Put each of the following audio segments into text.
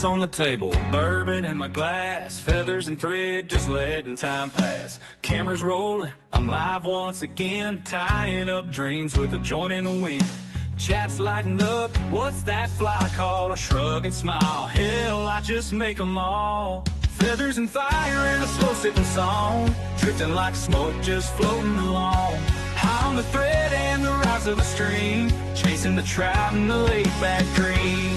drinks on the table, bourbon in my glass, feathers and thread, just letting time pass. Cameras rolling, I'm live once again, tying up dreams with a joint in the wind. Chat's lighting up, what's that fly called? I shrug and smile, hell, I just make them all. Feathers and fire and a slow sipping song, drifting like smoke, just floating along. High on the thread and the rise of a stream, chasing the trout in the laid back dream.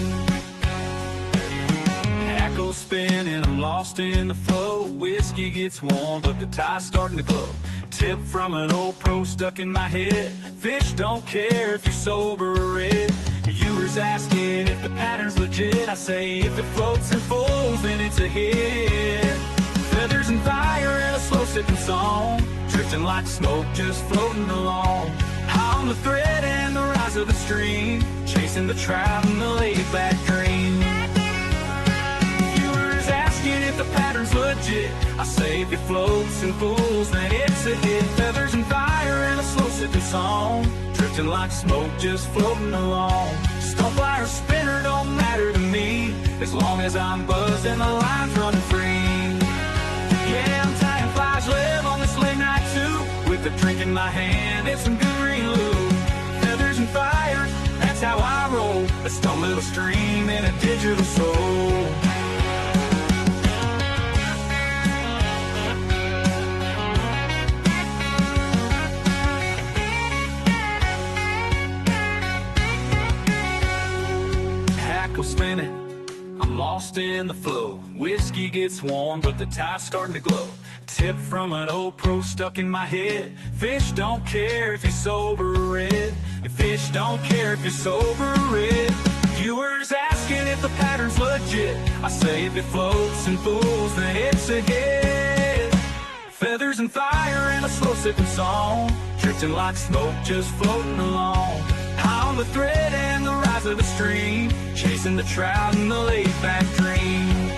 Hackles spin and I'm lost in the flow. Whiskey gets warm, but the tie's starting to glow. Tip from an old pro stuck in my head: fish don't care if you're sober or red. Viewers asking if the pattern's legit. I say if it floats and folds, then it's a hit. Feathers and fire and a slow sipping song, drifting like smoke, just floating along. High on the thread and the rise of the stream, chasing the trout in the laid back dream. Viewers asking if the pattern's legit. I say if it floats and fools, then it's a hit. Feathers and fire and a slow sipping song, drifting like smoke, just floating along. Stonefly or spinner don't matter to me, as long as I'm buzzed and the line's running free. Yeah, I'm tying flies, live on this late night too, with a drink in my hand and some good green lube. Feathers and fire, that's how I roll, a stone little stream and a digital soul. Spinning, I'm lost in the flow. Whiskey gets warm, but the tie's starting to glow. Tip from an old pro stuck in my head: fish don't care if you're sober or red. Fish don't care if you're sober or red. Viewers asking if the pattern's legit. I say if it floats and fools, then it's a hit. Feathers and fire and a slow sipping song, drifting like smoke, just floating along. High on the thread and the rise of the stream, chasing the trout in the laid back dream.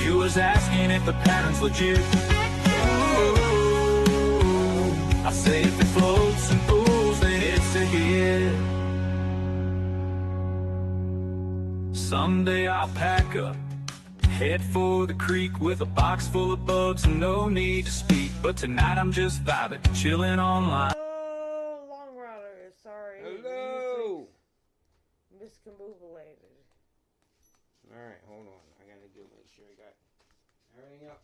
You was asking if the pattern's legit. I say if it floats and fools, then it's a hit. Someday I'll pack up, head for the creek with a box full of bugs and no need to speak. But tonight I'm just vibing, chilling online. Oh, long router, sorry. Hello! Miscombobulated. Alright, hold on. I gotta make sure I got everything up.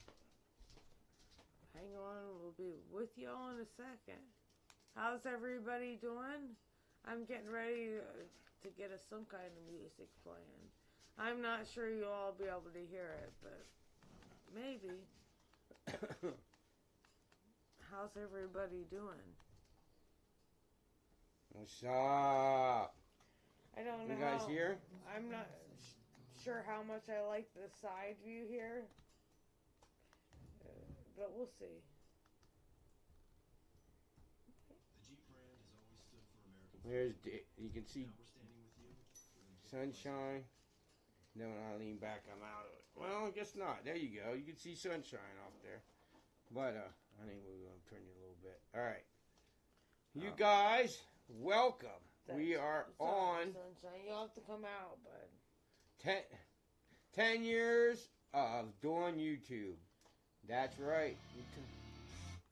Hang on, we'll be with y'all in a second. How's everybody doing? I'm getting ready to get us some kind of music playing. I'm not sure you'll all be able to hear it, but maybe. How's everybody doing? What's up? I don't know. You guys here? I'm not sure how much I like the side view here, but we'll see. There's you can see sunshine. Then when I lean back, I'm out of it. Well, I guess not. There you go. You can see sunshine off there. But I think we're going to turn you a little bit. All right. You guys, welcome. We are on sunshine. You'll have to come out, bud. 10 years of doing YouTube. That's right.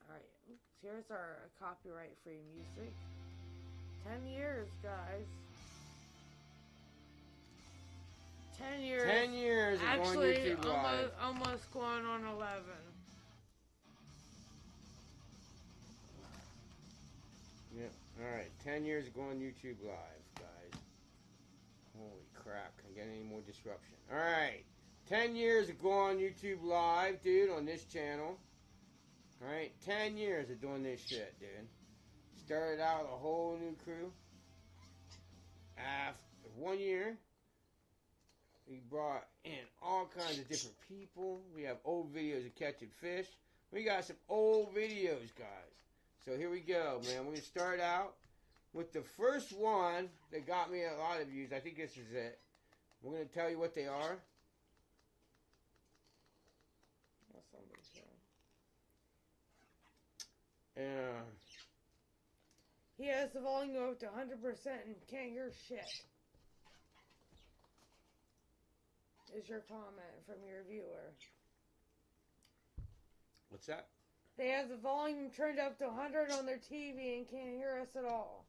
Alright, here's our copyright-free music. 10 years, guys. 10 years. 10 years of Actually, going YouTube live. almost going on 11. Yep. Alright, 10 years of going YouTube live, guys. Holy crap, can't get any more disruption. Alright, 10 years of going YouTube live, dude, on this channel. Alright, 10 years of doing this shit, dude. Started out with a whole new crew. After 1 year, we brought in all kinds of different people. We have old videos of catching fish. We got some old videos, guys. So here we go, man. We're going to start out with the first one that got me a lot of views. I think this is it. We're going to tell you what they are. He has the volume up to 100% and can't hear shit. Is your comment from your viewer. What's that? They have the volume turned up to 100 on their TV and can't hear us at all.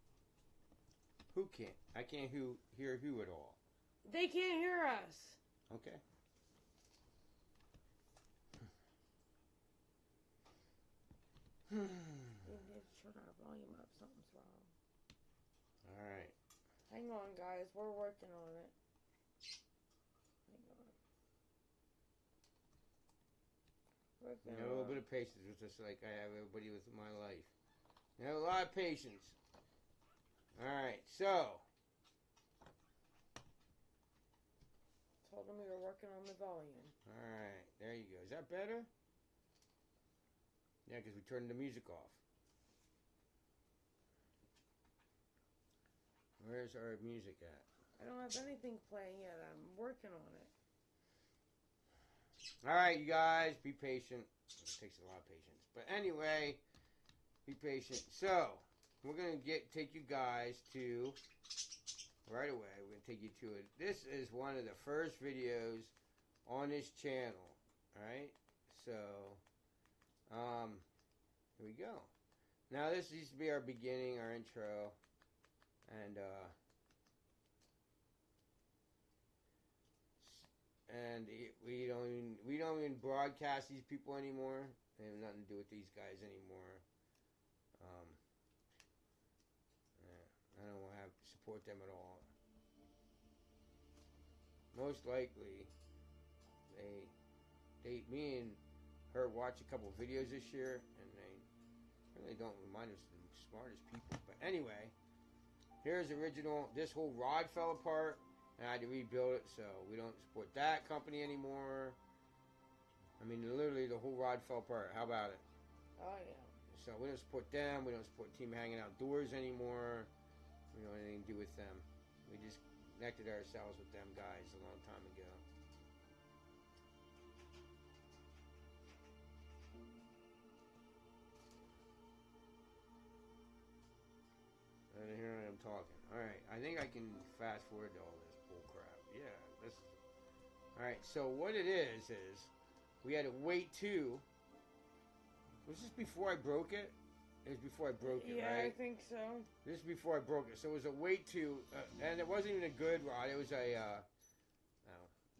Who can't? I can't hear who at all. They can't hear us. Okay. We need to turn our volume up. Something's wrong. Alright. Hang on, guys. We're working on it. Hang on. Working A little bit of patience, just like I have everybody with my life. You have a lot of patience. Alright, so. Told them we were working on the volume. Alright, there you go. Is that better? Yeah, because we turned the music off. Where's our music at? I don't have anything playing yet. I'm working on it. Alright, you guys, be patient. It takes a lot of patience. But anyway, be patient. So, we're going to take you guys to, right away, we're going to take you to it. This is one of the first videos on this channel. Alright? So, here we go. Now, this used to be our beginning, our intro. And we don't even broadcast these people anymore. They have nothing to do with these guys anymore. I don't have to support them at all. Most likely, me and her watch a couple videos this year, and they really don't remind us of the smartest people. But anyway, here's the original. This whole rod fell apart, and I had to rebuild it, so we don't support that company anymore. I mean, literally, the whole rod fell apart. How about it? Oh, yeah. So we don't support them. We don't support Team Hanging Outdoors anymore. We don't have anything to do with them. We just connected ourselves with them guys a long time ago. And here I am talking. Alright, I think I can fast forward to all this bull crap. Yeah, this. Alright, so what it is we had a weight 2. Was this before I broke it? It was before I broke it, yeah, right? I think so. This is before I broke it. So it was a weight 2, and it wasn't even a good rod. It was a,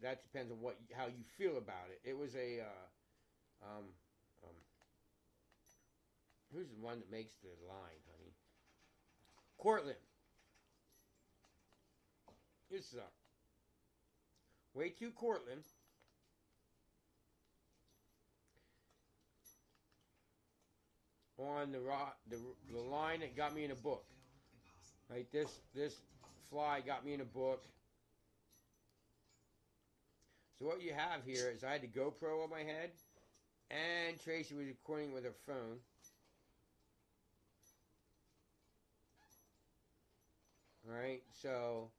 that depends on how you feel about it. It was a, who's the one that makes the line, honey? Cortland. This is a weight 2 Cortland. On the line that got me in a book. Right, this fly got me in a book. So what you have here is I had the GoPro on my head, and Tracy was recording with her phone. Alright, so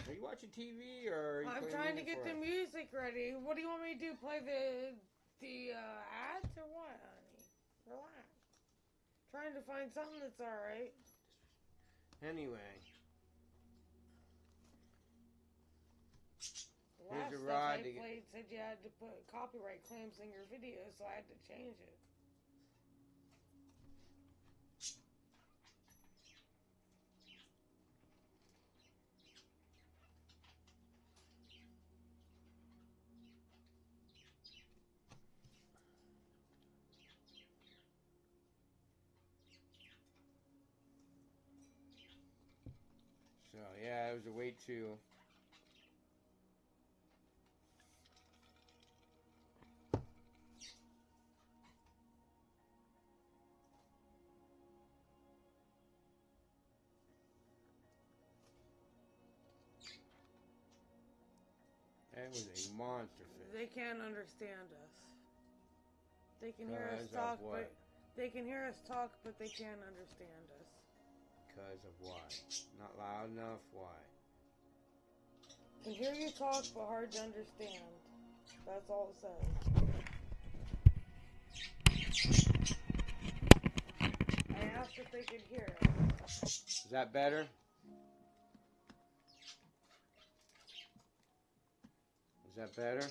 are you watching TV or are you I'm trying to get the music ready. What do you want me to do? Play the ads or what, honey? Relax. Trying to find something that's alright. Anyway. The last stuff I played said you had to put copyright claims in your video, so I had to change it. So, yeah, it was a weight 2. That was a monster fish. They can't understand us. They can hear us talk, but they can hear us talk, but they can't understand us. Because of why? Not loud enough? Why? Can hear you talk, but hard to understand. That's all it says. if they could hear it. Is that better? Is that better?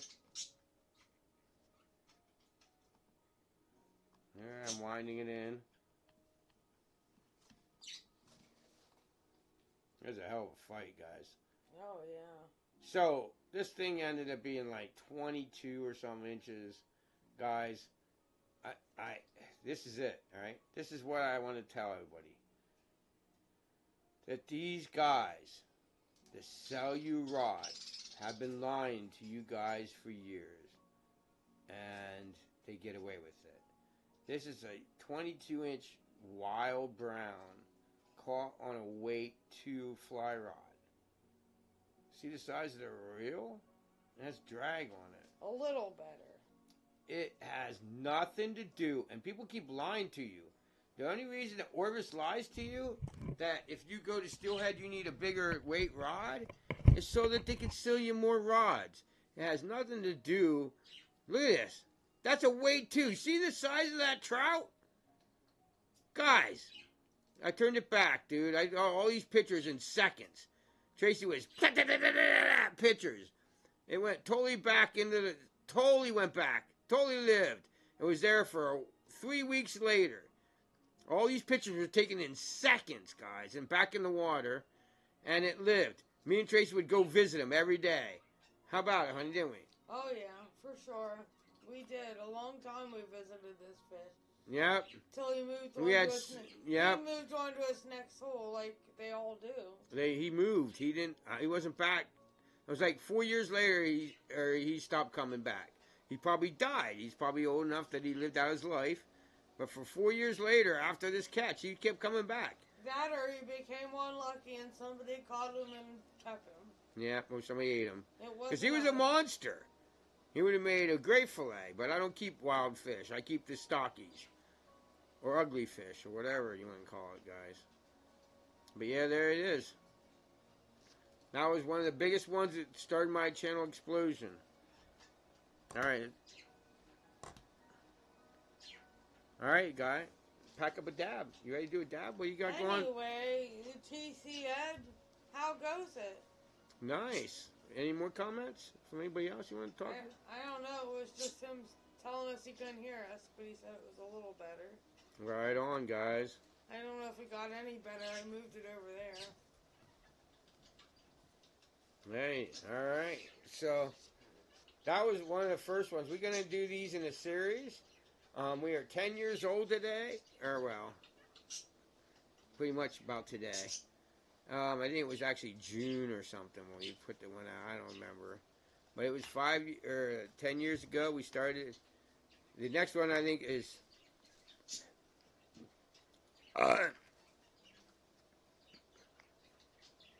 There, I'm winding it in. There's a hell of a fight, guys. Oh, yeah. So, this thing ended up being like 22 or some inches. Guys, this is it, alright? This is what I want to tell everybody. That these guys that sell you rods have been lying to you guys for years. And they get away with it. This is a 22-inch wild brown caught on a weight 2 fly rod. See the size of the reel? It has drag on it. A little better. It has nothing to do, and people keep lying to you. The only reason that Orvis lies to you, that if you go to steelhead you need a bigger weight rod, is so that they can sell you more rods. It has nothing to do. Look at this. That's a weight 2. See the size of that trout? Guys, I turned it back, dude. I got all these pictures in seconds. Tracy was pictures. It went totally back into the... Totally went back. Totally lived. It was there for 3 weeks later. All these pictures were taken in seconds, guys, and back in the water, and it lived. Me and Tracy would go visit him every day. How about it, honey, didn't we? Oh, yeah, for sure. We did. A long time we visited this fish. Yep. Till he moved on We had, to his yep. He moved on to his next hole, like they all do. He moved. He didn't. He wasn't back. It was like 4 years later. He stopped coming back. He probably died. He's probably old enough that he lived out his life. But for 4 years later, after this catch, he kept coming back. That or he became unlucky and somebody caught him and kept him. Yeah, or somebody ate him. Because he was a monster. He would have made a great fillet. But I don't keep wild fish. I keep the stockies. Or ugly fish, or whatever you want to call it, guys. But yeah, there it is. That was one of the biggest ones that started my channel explosion. Alright. Alright, guy. Pack up a dab. You ready to do a dab? What you got going? Anyway, TC Ed, how goes it? Nice. Any more comments from anybody else you want to talk to? I don't know. It was just him telling us he couldn't hear us, but he said it was a little better. Right on, guys. I don't know if it got any better. I moved it over there. Hey, alright. So, that was one of the first ones. We're going to do these in a series. We are 10 years old today. Or, well, pretty much about today. I think it was actually June or something when we put the one out. I don't remember. But it was 10 years ago we started. The next one I think is...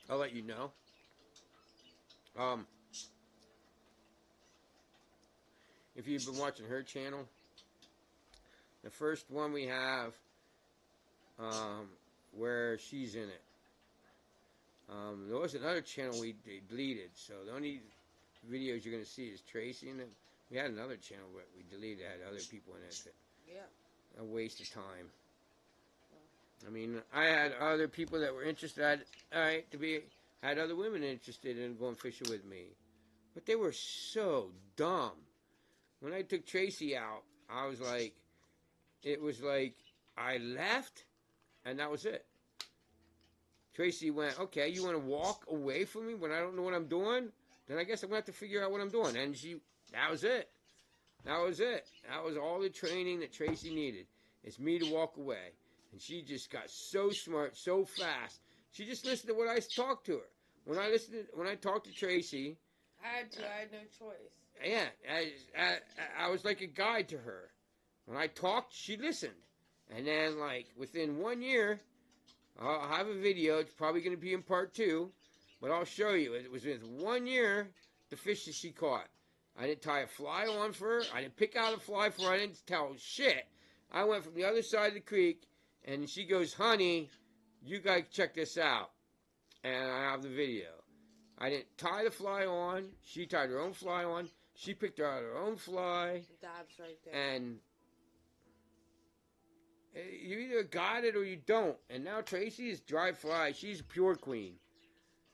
I'll let you know. If you've been watching her channel, the first one we have, where she's in it. There was another channel we deleted, so the only videos you're going to see is Tracy in it. We had another channel that we deleted that had other people in it. Yeah. A waste of time. I mean, I had other people that were interested, had other women interested in going fishing with me. But they were so dumb. When I took Tracy out, I was like, it was like I left, and that was it. Tracy went, okay, you want to walk away from me when I don't know what I'm doing? Then I guess I'm going to have to figure out what I'm doing. And that was it. That was it. That was all the training that Tracy needed. It's me to walk away. And she just got so smart, so fast. She just listened to what I talked to her. When I talked to Tracy, I had no choice. Yeah, I was like a guide to her. When I talked, she listened. And then, like, within 1 year, I'll have a video. It's probably going to be in part 2. But I'll show you. It was within 1 year, the fish that she caught. I didn't tie a fly on for her. I didn't pick out a fly for her. I didn't tell her shit. I went from the other side of the creek, and she goes, honey, you got to check this out. And I have the video. I didn't tie the fly on. She tied her own fly on. She picked out her own fly. Dab's right there. And You either got it or you don't. And now Tracy is dry fly. She's pure queen.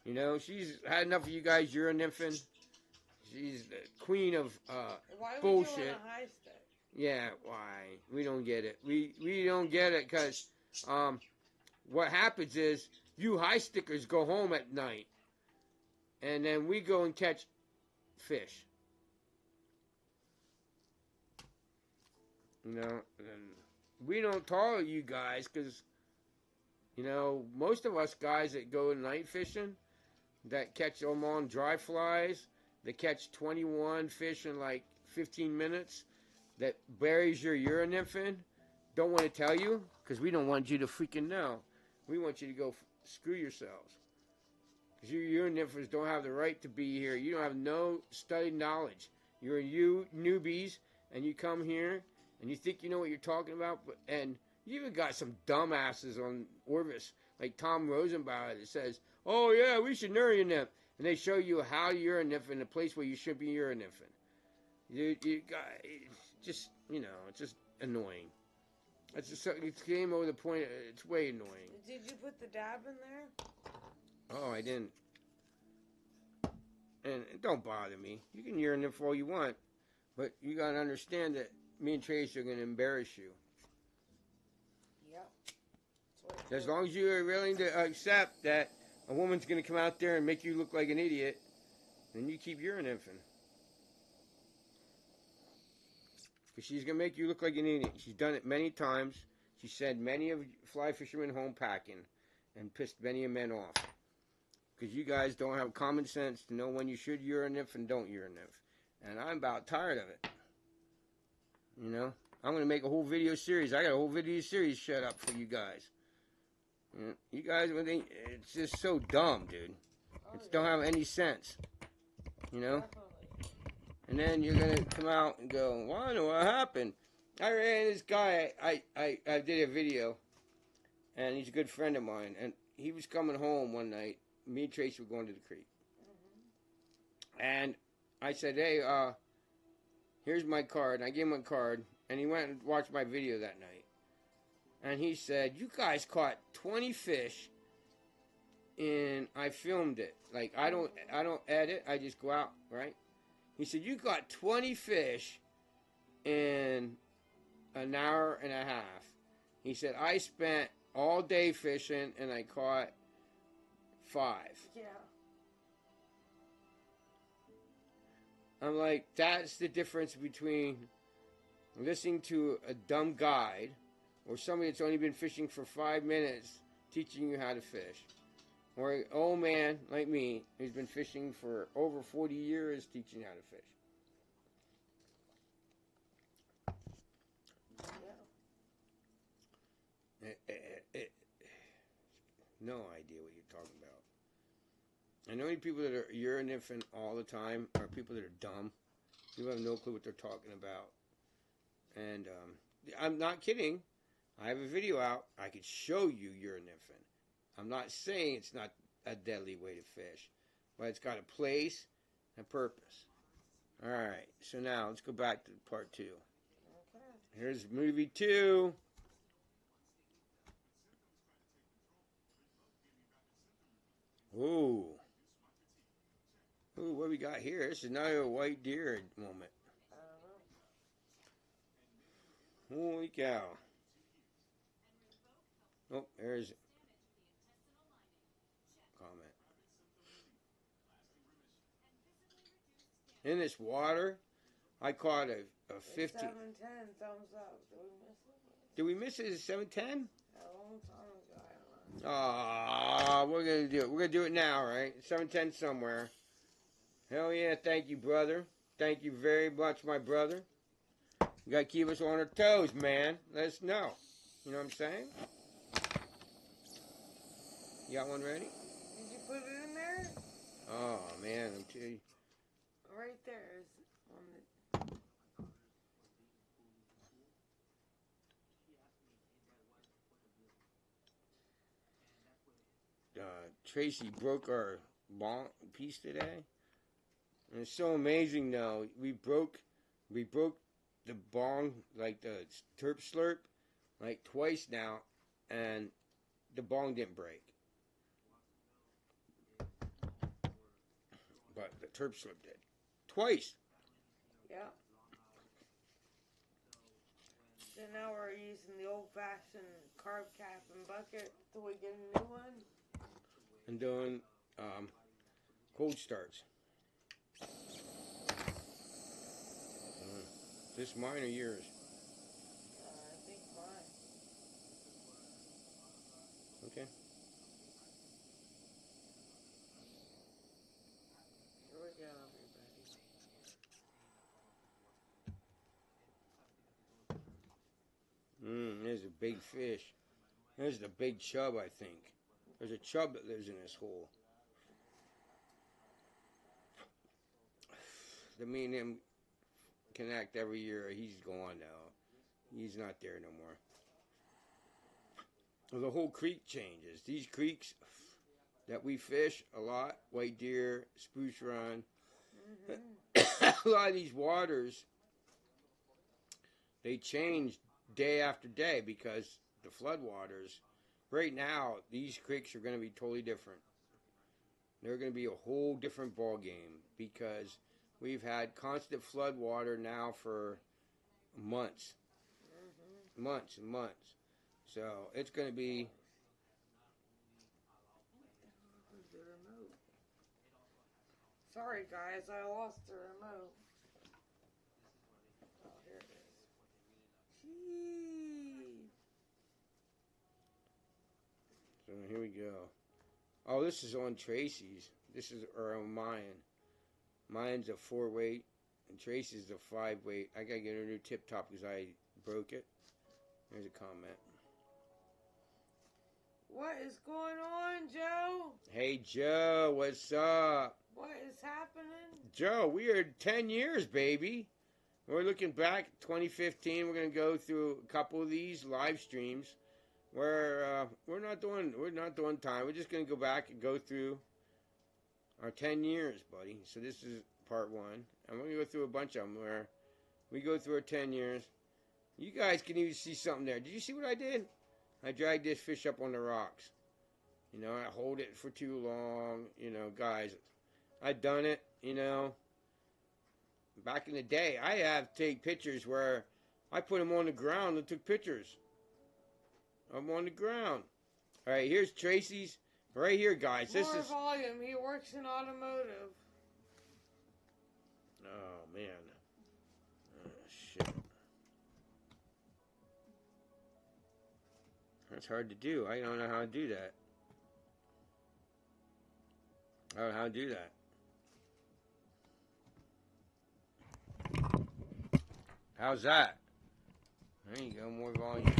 You know, she's had enough of you guys urine nymphing. She's the queen of Why are we bullshit. doing a high stick? Yeah, why? We don't get it. We don't get it because what happens is you high stickers go home at night. And then we go and catch fish. You know, and we don't tolerate you guys because, you know, most of us guys that go night fishing, that catch them on dry flies, that catch 21 fish in like 15 minutes, that buries your urine nymph in, don't want to tell you because we don't want you to freaking know. We want you to go screw yourselves. Because you urine nymphers don't have the right to be here. You don't have no studied knowledge. You're you newbies, and you come here, and you think you know what you're talking about, and you even got some dumbasses on Orvis, like Tom Rosenbauer, that says, oh yeah, we should urine nymph. And they show you how to urine nymph in a place where you should be urine nymphing. You got, it's just, you know, it's just annoying. It's just, it came over the point, it's way annoying. Did you put the dab in there? Oh, I didn't. And don't bother me. You can urine nymph all you want, but you gotta understand that me and Tracy are gonna embarrass you. Yep. As long as you're willing to accept that a woman's going to come out there and make you look like an idiot, then you keep urine nymphing. Because she's going to make you look like an idiot. She's done it many times. She sent many of fly fishermen home packing and pissed many of men off. Because you guys don't have common sense to know when you should urine nymph and don't urine nymph. And I'm about tired of it. You know? I'm going to make a whole video series. I got a whole video series set up for you guys. You guys, it's just so dumb, dude. It don't have any sense, you know. And then you're gonna come out and go, "Well, I know what happened. I ran this guy. I did a video, and he's a good friend of mine. And he was coming home one night. Me and Tracy were going to the creek, and I said, "Hey, here's my card." And I gave him a card, and he went and watched my video that night. And he said, you guys caught 20 fish, and I filmed it. Like, I don't edit, I just go out, right? He said, you caught 20 fish in an hour and a half. He said, I spent all day fishing, and I caught 5. Yeah. I'm like, that's the difference between listening to a dumb guide or somebody that's only been fishing for 5 minutes teaching you how to fish. Or an old man like me who's been fishing for over 40 years teaching you how to fish. Yeah. No idea what you're talking about. And the only people that are urine nymphing all the time are people that are dumb. People have no clue what they're talking about. And I'm not kidding. I have a video out. I could show you urine nymphing. I'm not saying it's not a deadly way to fish, but it's got a place and purpose. All right, so now let's go back to part 2. Okay. Here's movie 2. Ooh. Ooh, what we got here? This is another white deer moment. Holy cow. Oh, there's comment. In this water, I caught a 50. 710, thumbs up. Did we miss it? Did we miss it at 710? A long time ago, I don't know. Ah, we're gonna do it. We're gonna do it now, right? 710 somewhere. Hell yeah! Thank you, brother. Thank you very much, my brother. You gotta keep us on our toes, man. Let us know. You know what I'm saying? You got one ready? Did you put it in there? Oh man, I'm telling you. Right there is on the. Tracy broke our bong piece today. And it's so amazing though. We broke the bong, like the terp slurp, like twice now, and the bong didn't break. But the terp slip did. Twice. Yeah. So now we're using the old-fashioned carb cap and bucket till we get a new one. And doing cold starts. Is this mine or yours? I think mine. Okay. Here we go, everybody. There's a big fish. There's the big chub, I think. There's a chub that lives in this hole. The me and him connect every year. He's gone now. He's not there no more. Well, the whole creek changes. These creeks that we fish a lot, white deer, spruce run, a lot of these waters, they change day after day because the floodwaters, right now, these creeks are going to be totally different. They're going to be a whole different ball game because we've had constant floodwater now for months. Months and months. So it's going to be... Where's the remote? Sorry, guys, I lost the remote. Oh, here it is. Jeez. So here we go. Oh, this is on TRACYS. This is on mine. Mine's a 4-weight, and TRACYS is a 5-weight. I gotta get a new tip top because I broke it. There's a comment. What is going on, Joe? Hey, Joe, what's up? What is happening? Joe, we are 10 years, baby. We're looking back at 2015. We're gonna go through a couple of these live streams where we're not doing time. We're just gonna go back and go through our 10 years, buddy. So this is part 1. And we're gonna go through a bunch of them where we go through our 10 years. You guys can even see something there. Did you see what I did? I dragged this fish up on the rocks. You know, I hold it for too long. You know, guys, I done it, you know. Back in the day, I have take pictures where I put them on the ground and took pictures. I'm on the ground. All right, here's TRACYS. Right here, guys. This More is... volume. He works in automotive. Oh, man. Oh, shit. That's hard to do. I don't know how to do that. I don't know how to do that. How's that? There you go, more volume.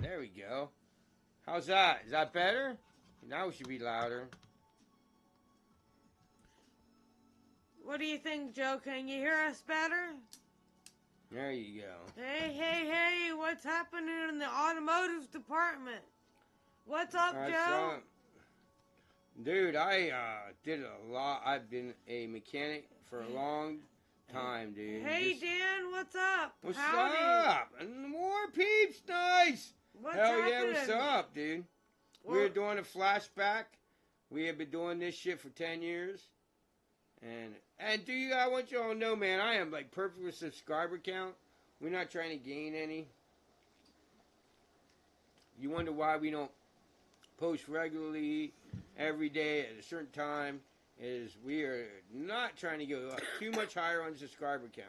There we go. How's that? Is that better? Now we should be louder. What do you think, Joe? Can you hear us better? There you go. Hey, what's happening in the automotive department? What's up, Joe? Dude, I did a lot. I've been a mechanic for a long time, dude. Hey, Dan, what's up? What's Howdy. up? And more peeps, nice. What's Hell happening? yeah, what's up, dude? We're doing a flashback. We have been doing this shit for 10 years. And do you? I want you all to know, man, I am like perfect with subscriber count. We're not trying to gain any. You wonder why we don't post regularly every day at a certain time? Is we are not trying to go too much higher on subscriber count.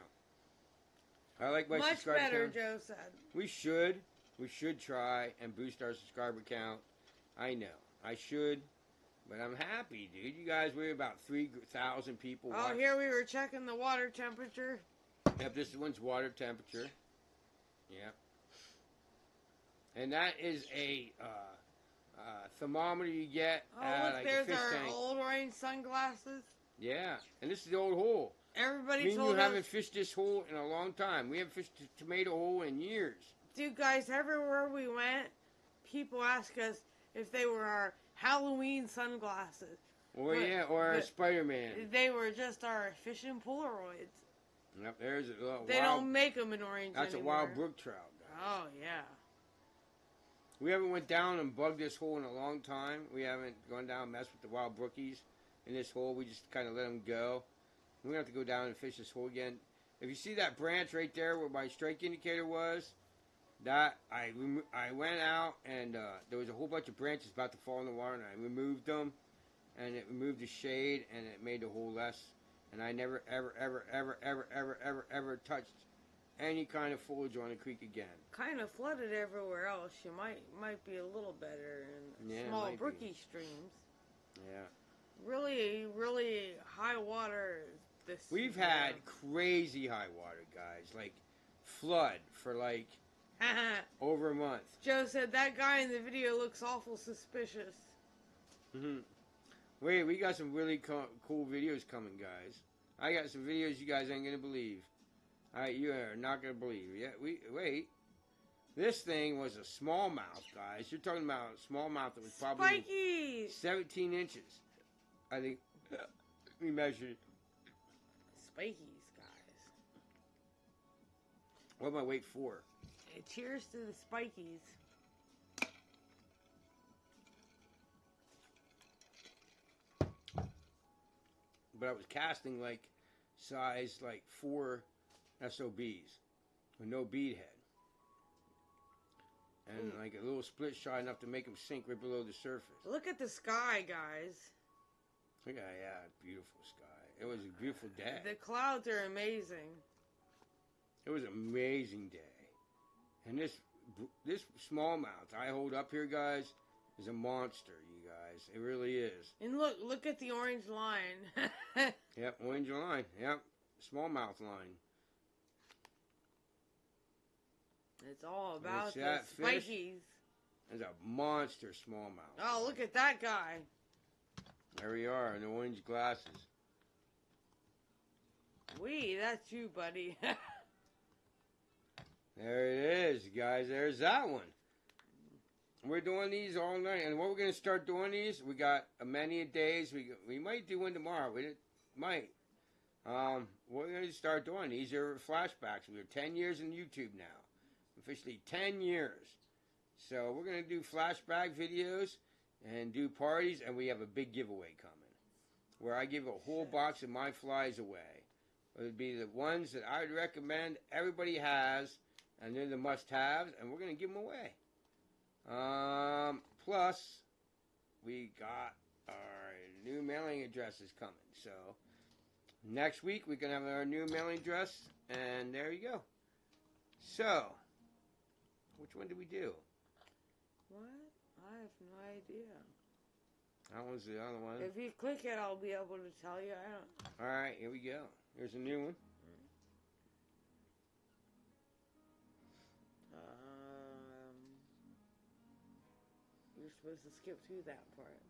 I like my much subscriber better, count. Joe said. We should try and boost our subscriber count. I know, I should, but I'm happy, dude. You guys, we're about 3,000 people. Oh, here we were checking the water temperature. Yep, this one's water temperature. Yep. And that is a thermometer you get look, like there's a fish our tank. old range sunglasses. Yeah, and this is the old hole. Everybody Me and you told us, haven't fished this hole in a long time. We haven't fished a tomato hole in years. dude, guys, everywhere we went, people ask us if they were our Halloween sunglasses. Or But- yeah, or but Spider-Man. They were just our fishing Polaroids. Yep, there's a little They don't make them in orange That's anymore. a wild brook trout, guys. Oh, yeah. We haven't went down and bugged this hole in a long time. We haven't gone down and messed with the wild brookies in this hole. We just kind of let them go. We're going to have to go down and fish this hole again. If you see that branch right there where my strike indicator was, that I went out and there was a whole bunch of branches about to fall in the water, and I removed them, and it removed the shade, and it made the hole less. And I never, ever touched any kind of foliage on the creek again. Kind of flooded everywhere else. You might be a little better in small brookie streams. Yeah. Really, really high water this We've had crazy high water, guys. Like, flood for like over a month. Joe said that guy in the video looks awful suspicious. Wait, we got some really cool videos coming, guys. I got some videos you guys ain't gonna believe. Alright, you are not gonna believe. Yeah, wait. This thing was a smallmouth, guys. You're talking about a smallmouth that was probably Spiky! 17 inches. I think we measured. Spikies, guys. What am I waiting for? Cheers to the spikies. But I was casting like size like 4 SOBs with no bead head. And like a little split shot enough to make them sink right below the surface. Look at the sky, guys. Look at that beautiful sky. It was a beautiful day. The clouds are amazing. It was an amazing day. And this smallmouth I hold up here, guys, is a monster, you guys. It really is. And look at the orange line. Yep, orange line. Yep, smallmouth line. It's all about the fish? spikies. It's a monster smallmouth. Oh, look at that guy. There we are, in the orange glasses. That's you, buddy. There it is, guys. There's that one. We're doing these all night. And what we're going to start doing these, we got many days. We might do one tomorrow. We might. We're going to start doing these are flashbacks. We're 10 years in YouTube now. Officially 10 years. So we're going to do flashback videos and do parties. And we have a big giveaway coming where I give a whole box of my flies away. It would be the ones that I would recommend everybody has. And they're the must-haves, and we're going to give them away. Plus, we got our new mailing addresses coming. So, next week, we're going to have our new mailing address, and there you go. So, which one did we do? What? I have no idea. That one's the other one. If you click it, I'll be able to tell you. I don't. All right, here we go. Here's a new one. You're supposed to skip through that part.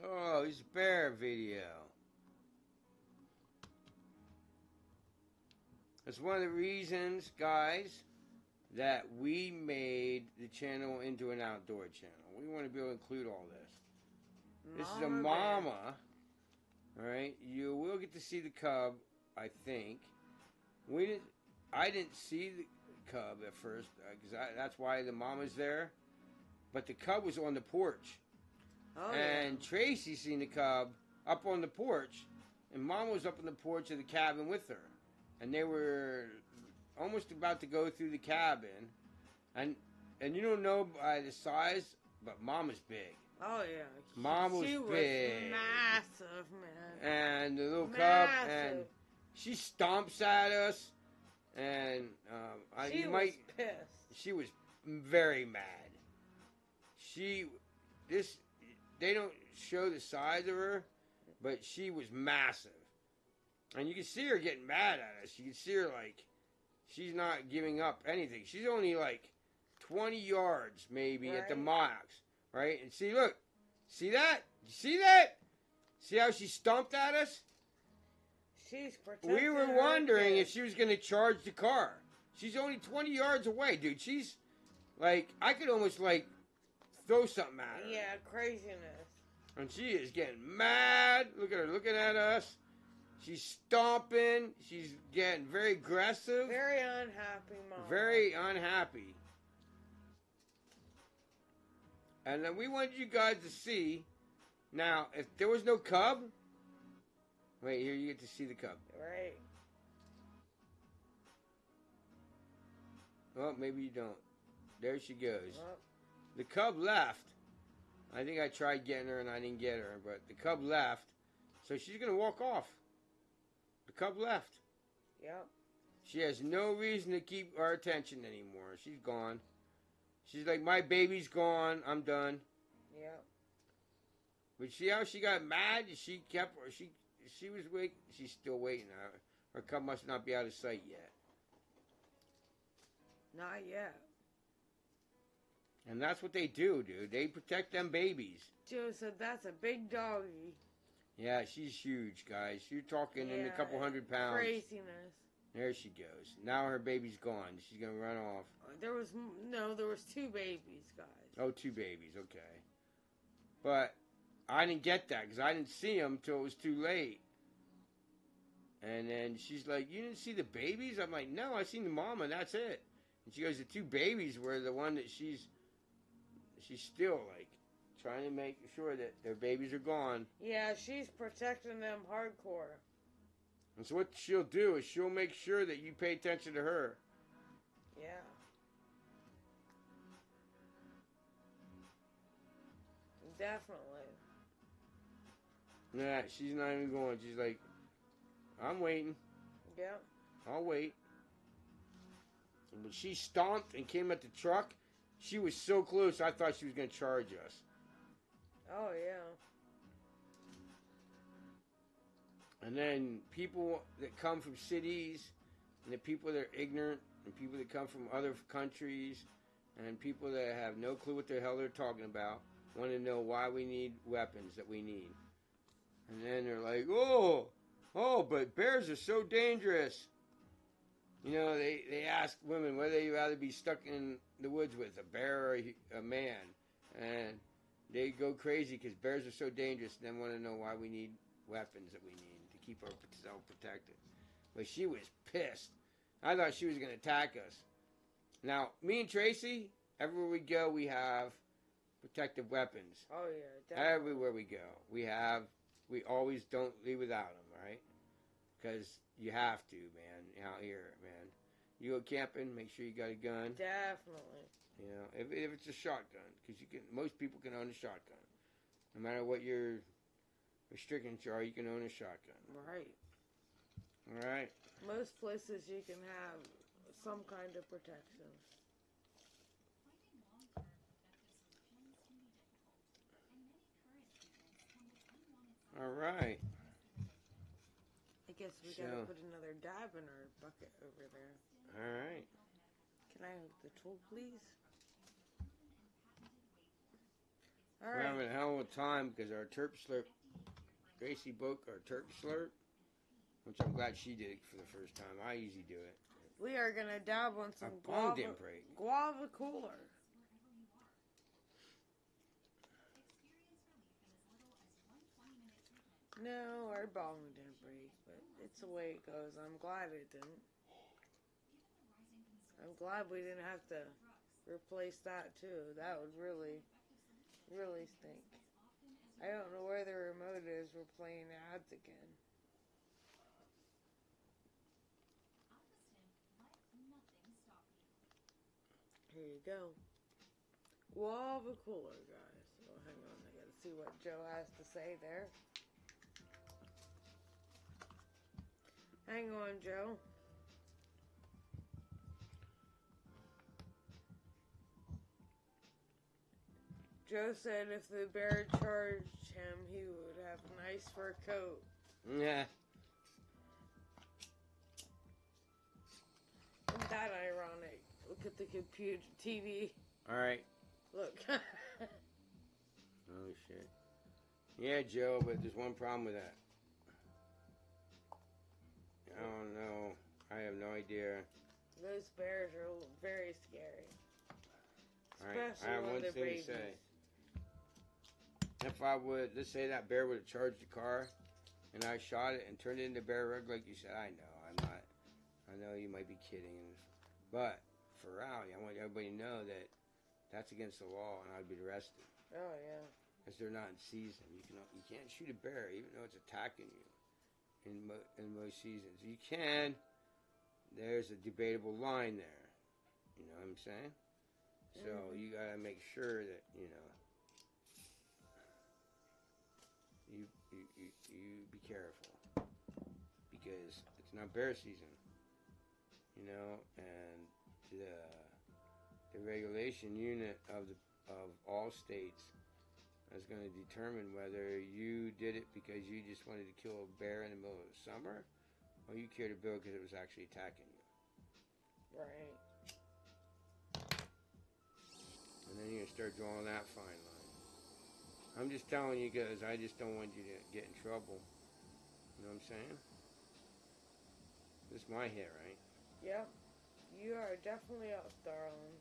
Oh, it's a bear video. That's one of the reasons, guys, that we made the channel into an outdoor channel. We want to be able to include all this. This is a mama. Alright, you will get to see the cub, I think. I didn't see the cub at first, because that's why the mama's there. But the cub was on the porch. Oh, and yeah. Tracy seen the cub up on the porch, and Mama was up on the porch of the cabin with her. And they were almost about to go through the cabin. And you don't know by the size, but Mama's big. Oh, yeah. Mama was big. Massive, man. And the little cub, and she stomps at us. And she was pissed. She was very mad. They don't show the size of her, but she was massive. And you can see her getting mad at us. You can see her like, she's not giving up anything. She's only like 20 yards maybe at the max, right? And see, look, see that? You see that? See how she stomped at us? She's protecting We were wondering if she was going to charge the car. She's only 20 yards away, dude. She's like, I could almost like throw something at her. Yeah, craziness. And she is getting mad. Look at her looking at us. She's stomping. She's getting very aggressive. Very unhappy, Mama. Very unhappy. And then we wanted you guys to see. Now, if there was no cub. Wait, here you get to see the cub. Right. Well, maybe you don't. There she goes. Well, The cub left. I think I tried getting her and I didn't get her, but the cub left. So she's going to walk off. The cub left. yep. She has no reason to keep our attention anymore. She's gone. She's like, my baby's gone. I'm done. Yep. But see how she got mad? She kept, she was waiting. She's still waiting. Her cub must not be out of sight yet. Not yet. And that's what they do, dude. They protect them babies. Joe said that's a big doggy. Yeah, she's huge, guys. You're talking in a couple 100 pounds. Craziness. There she goes. Now her baby's gone. She's going to run off. There was 2 babies, guys. Oh, 2 babies. Okay. But I didn't get that because I didn't see them till it was too late. And then she's like, you didn't see the babies? I'm like, no, I seen the mama and that's it. And she goes, the 2 babies were the one that she's still like trying to make sure that their babies are gone. Yeah, she's protecting them hardcore. And so what she'll do is she'll make sure that you pay attention to her. Yeah. Definitely. Nah, she's not even going. She's like, I'm waiting. Yep. I'll wait. And when she stomped and came at the truck, she was so close, I thought she was going to charge us. Oh, yeah. And then people that come from cities, and the people that are ignorant, and people that come from other countries, and people that have no clue what the hell they're talking about, want to know why we need weapons that we need. And then they're like, oh, but bears are so dangerous. You know, they ask women whether they'd rather be stuck in the woods with a bear or a man. And they go crazy because bears are so dangerous and then want to know why we need weapons that we need to keep ourselves protected. But she was pissed. I thought she was going to attack us. Now, me and Tracy, everywhere we go, we have protective weapons. Oh, yeah. Definitely. Everywhere we go, we always don't leave without them, right? Because you have to, man, out here, man. You go camping, make sure you got a gun. Definitely. You know, if it's a shotgun, because most people can own a shotgun. No matter what your restrictions are, you can own a shotgun. Right. All right. Most places you can have some kind of protection. All right. I guess we gotta put another dab in our bucket over there. All right. Can I have the tool, please? All We're right. having a hell of a time because our Terp Slurp, Gracie broke our Terp Slurp, which I'm glad she did it for the first time. I usually do it. We are gonna dab on some Our bong didn't break. guava cooler. No, our bong didn't break, but it's the way it goes. I'm glad it didn't. I'm glad we didn't have to replace that too. That would really, really stink. I don't know where the remote is. We're playing ads again. Here you go. Guava cooler, guys. Well, hang on. I gotta see what Joe has to say there. Hang on, Joe. Joe said if the bear charged him, he would have a nice fur coat. Yeah. Isn't that ironic? Look at the computer TV. All right. Look. Oh, shit. Yeah, Joe, but there's one problem with that. I don't know. I have no idea. Those bears are very scary. All right. Especially I have when one they're thing babies. to say. if I would, let's say that bear would have charged the car, and I shot it and turned it into bear rug like you said, I know, I'm not. I know you might be kidding, but for rally, I want everybody to know that that's against the law, and I'd be arrested. Oh yeah. Because they're not in season. You can't shoot a bear even though it's attacking you. In most seasons, you can. There's a debatable line there. You know what I'm saying? So you gotta make sure that you be careful because it's not bear season. You know, and the regulation unit of all states is going to determine whether you did it because you just wanted to kill a bear in the middle of the summer, or you killed a bear because it was actually attacking you. Right. And then you're going to start drawing that fine line. I'm just telling you because I just don't want you to get in trouble. You know what I'm saying? This is my hit, right? Yep. You are definitely up, darling.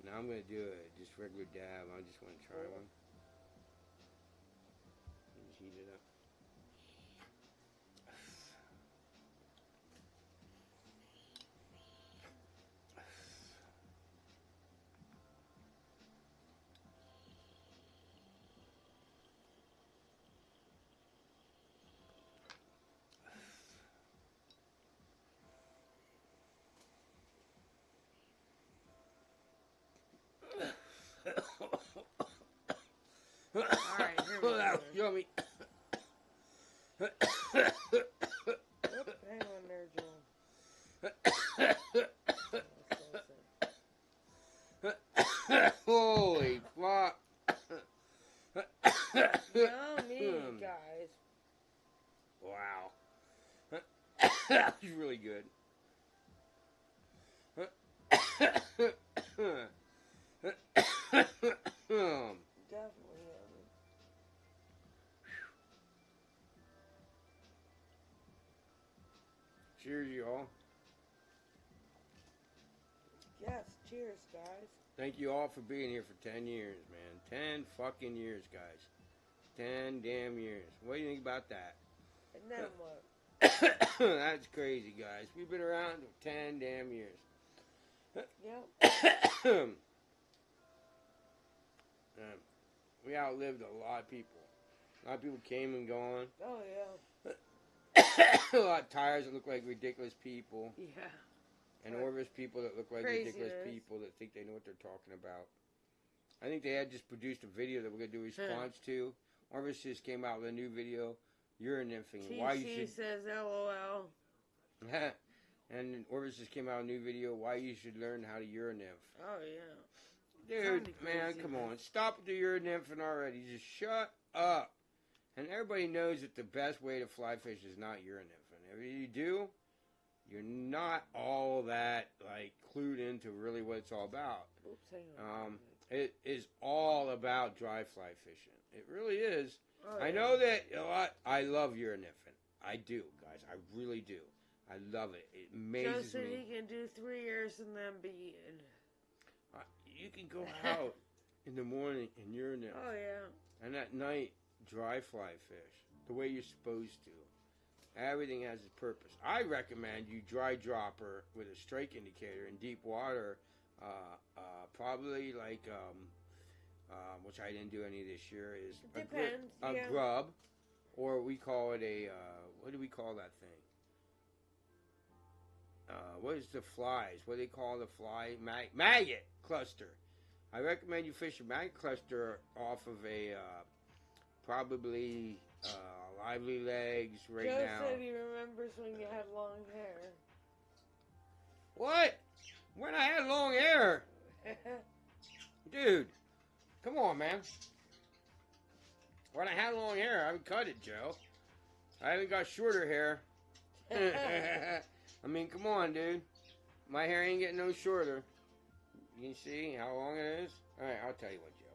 Now I'm going to do just regular dab. I just want to try one. Just heat it up. Alright, here we go. Yummy. Oop, hang on there, Joel. Holy fuck. Yummy, guys. Wow. That was really good. Definitely yummy. Cheers, y'all. Yes, cheers, guys. Thank you all for being here for 10 years, man. 10 fucking years, guys. 10 damn years. What do you think about that? And then what? That's crazy, guys. We've been around for 10 damn years. Yep. We outlived a lot of people. A lot of people came and gone. Oh, yeah. A lot of tires that look like ridiculous people. Yeah. And Orvis people that look like ridiculous people that think they know what they're talking about. I think they had just produced a video that we're going to do a response to. Orvis just came out with a new video. Urine nymphing. Why you should... says LOL. And Orvis just came out with a new video. Why you should learn how to urine nymph. Oh, yeah. Dude, man, come on. Stop with the urine nymphing already. Just shut up. And everybody knows that the best way to fly fish is not urine nymphing. If you do, you're not all that, like, clued into really what it's all about. Oops, hang on. It is all about dry fly fishing. It really is. Oh, I know that a lot. I love urine nymphing. I do, guys. I really do. I love it. It amazes Just so me. he can do 3 years and then be eaten. You can go out in the morning and urine nymph. Oh, yeah. And at night, dry fly fish the way you're supposed to. Everything has its purpose. I recommend you dry dropper with a strike indicator in deep water, probably like, which I didn't do any this year, is a grub, or we call it a, what do we call that thing? What is the flies? What do they call the fly? Maggot cluster. I recommend you fish a maggot cluster off of a, probably, lively legs right Joe now. Joe said he remembers when you had long hair. What? When I had long hair? Dude, come on, man. When I had long hair, I haven't cut it, Joe. I haven't got shorter hair. I mean, come on, dude. My hair ain't getting no shorter. You can see how long it is? Alright, I'll tell you what, Joe.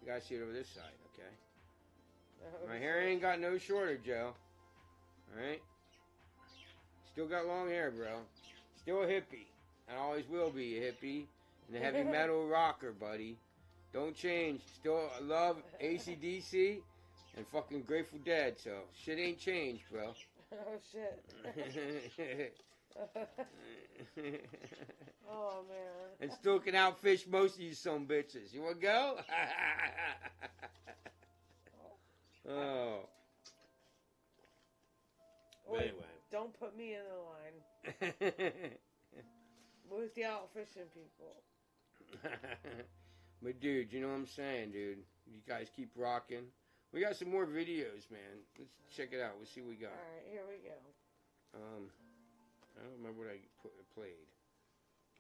You gotta see it over this side, okay? My hair ain't got no shorter, Joe. Alright? Still got long hair, bro. Still a hippie. I always will be a hippie. And a heavy metal rocker, buddy. Don't change. Still love AC/DC and fucking Grateful Dead. So shit ain't changed, bro. Oh shit. Oh man. And still can outfish most of you some bitches. You wanna go? Oh. But Wait, anyway. don't put me in the line with the out fishing people. But dude, you know what I'm saying, dude? You guys keep rocking. We got some more videos, man. Let's check it out. We'll see what we got. Alright, here we go. I don't remember what I played.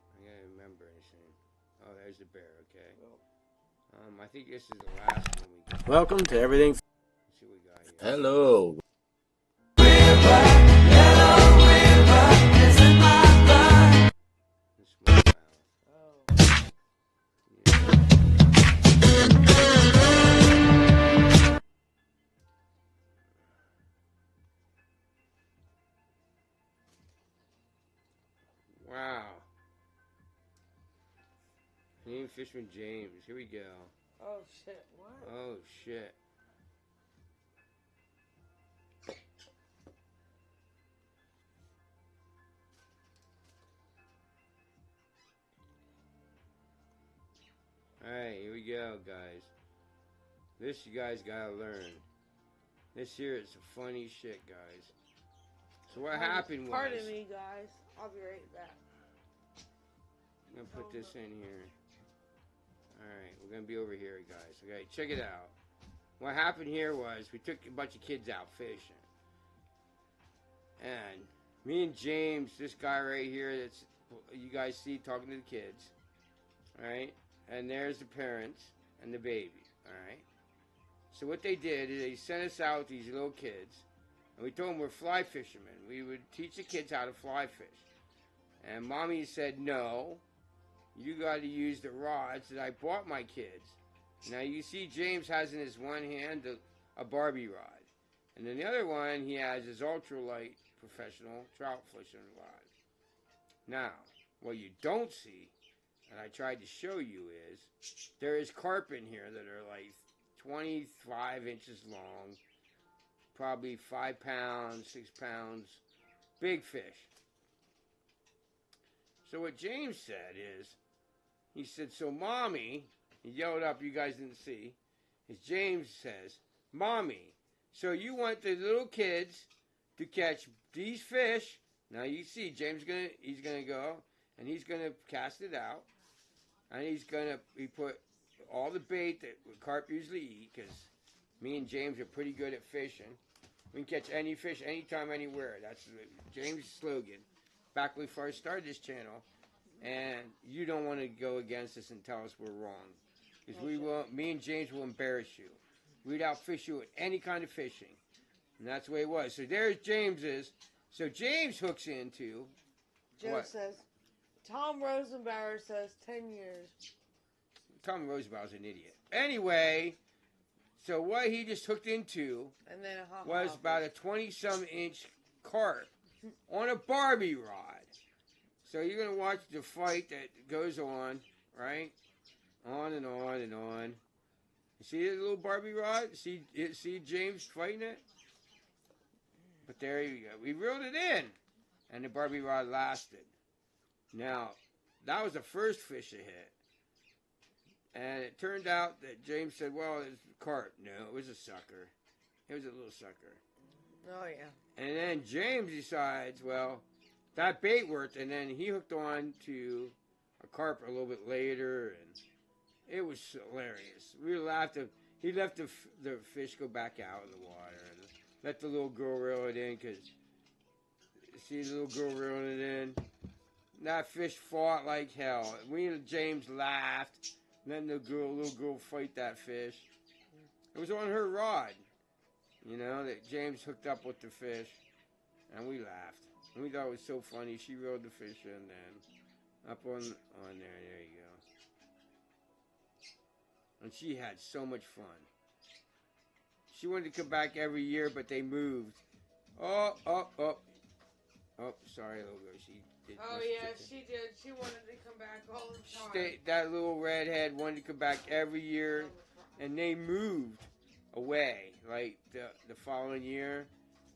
I gotta remember anything. Oh, there's the bear, okay. I think this is the last one we got. Welcome to everything. Let's see what we got here. Hello. This one, Oh. wow. Name Fishman James. Here we go. Oh shit, what? Oh shit. Alright, here we go, guys. This you guys gotta learn. This here is some funny shit, guys. So what happened was... Pardon me, guys. I'll be right back. I'm gonna put this in here. Alright, we're gonna be over here, guys. Okay, check it out. What happened here was we took a bunch of kids out fishing. And me and James, this guy right here that's you guys see talking to the kids. Alright? And there's the parents and the baby. Alright? So what they did is they sent us out with these little kids. And we told them we're fly fishermen. We would teach the kids how to fly fish. And mommy said, no, you got to use the rods that I bought my kids. Now you see James has in his one hand a Barbie rod. And in the other one, he has his ultralight professional trout fishing rod. Now, what you don't see, and I tried to show you, is there is carp in here that are like 25 inches long, probably 5 pounds, 6 pounds, big fish. So what James said is, he said, so mommy, he yelled up, you guys didn't see, is James says, mommy, so you want the little kids to catch these fish. Now you see, James he's gonna go and he's gonna cast it out, and he put all the bait that carp usually eat, because me and James are pretty good at fishing. We can catch any fish, anytime, anywhere. That's James' slogan. Back when we first started this channel, and you don't want to go against us and tell us we're wrong, because me and James will embarrass you. We'd outfish you with any kind of fishing, and that's the way it was. So there's James's. So James hooks into Joe what? says, Tom Rosenbauer says 10 years. Tom Rosenbauer's an idiot. Anyway, so what he just hooked into And then was about a 20-some inch carp on a Barbie rod. So you're going to watch the fight that goes on, right? On and on and on. You see the little Barbie rod? See James fighting it? But there you go. We reeled it in. And the Barbie rod lasted. Now, that was the first fish it hit. And it turned out that James said, well, it's a carp. No, it was a sucker. It was a little sucker. Oh, yeah. And then James decides, well, that bait worked, and then he hooked on to a carp a little bit later, and it was hilarious. We laughed. He left the fish go back out in the water, and let the little girl reel it in, because see the little girl reeling it in? That fish fought like hell. We and James laughed, letting the little girl fight that fish. It was on her rod, you know, that James hooked up with the fish, and we laughed. And we thought it was so funny. She reeled the fish in then. Up on there. There you go. And she had so much fun. She wanted to come back every year, but they moved. Oh. Oh, sorry, little girl. She did. Oh yeah, she did. She wanted to come back all the time. That little redhead wanted to come back every year, and they moved away like the following year,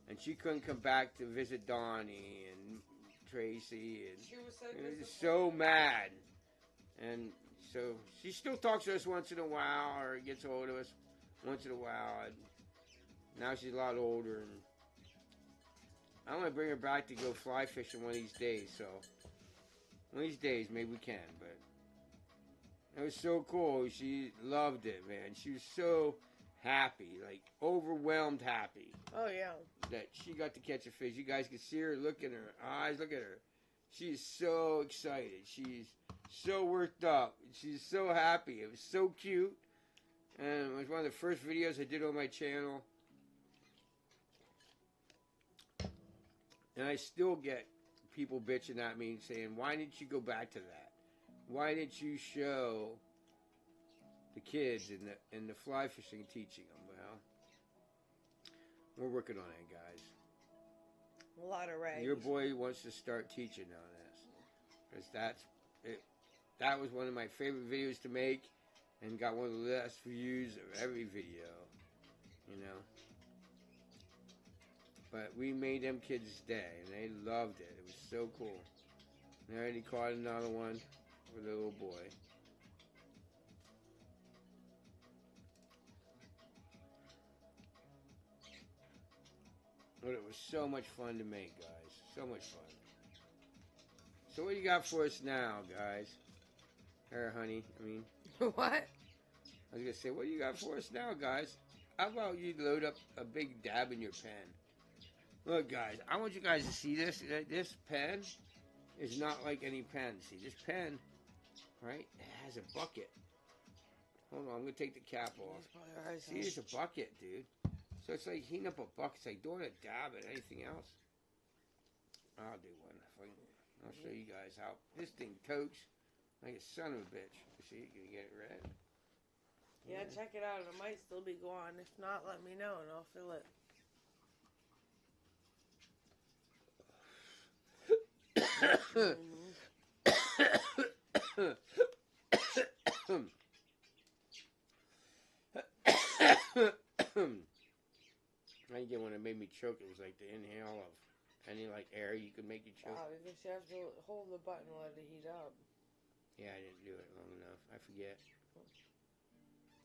and she couldn't come back to visit Donnie and Tracy, and She was so mad. And so she still talks to us once in a while, or gets a hold of us once in a while. And now she's a lot older, and I want to bring her back to go fly fishing one of these days. So one of these days, maybe we can. But it was so cool. She loved it, man. She was so happy, like overwhelmed happy. Oh yeah. That she got to catch a fish. You guys can see her. Look at her eyes. Look at her. She's so excited. She's so worked up. She's so happy. It was so cute. And it was one of the first videos I did on my channel. And I still get people bitching at me and saying, why didn't you go back to that? Why didn't you show the kids in the fly fishing, teaching them? Well, we're working on it, guys. A lot of rags. Your boy wants to start teaching on this. Because that was one of my favorite videos to make, and got one of the last views of every video, you know. But we made them kids' day, and they loved it. It was so cool. And I already caught another one with a little boy. But it was so much fun to make, guys. So much fun. So what do you got for us now, guys? Or honey, I mean. What? I was going to say, what do you got for us now, guys? How about you load up a big dab in your pen? Look, guys, I want you guys to see this. This pen is not like any pen. See, this pen, right, it has a bucket. Hold on, I'm going to take the cap off. See, it's a bucket, dude. So it's like heating up a bucket. It's like doing a dab at anything else. I'll do one. I'll show you guys how this thing totes like a son of a bitch. You see, can you get it red? Yeah, check it out. It might still be gone. If not, let me know and I'll fill it. I get one that made me choke. It was like the inhale of any like air you could make you choke. Wow, because you have to hold the button and let it heat up. Yeah, I didn't do it long enough. I forget.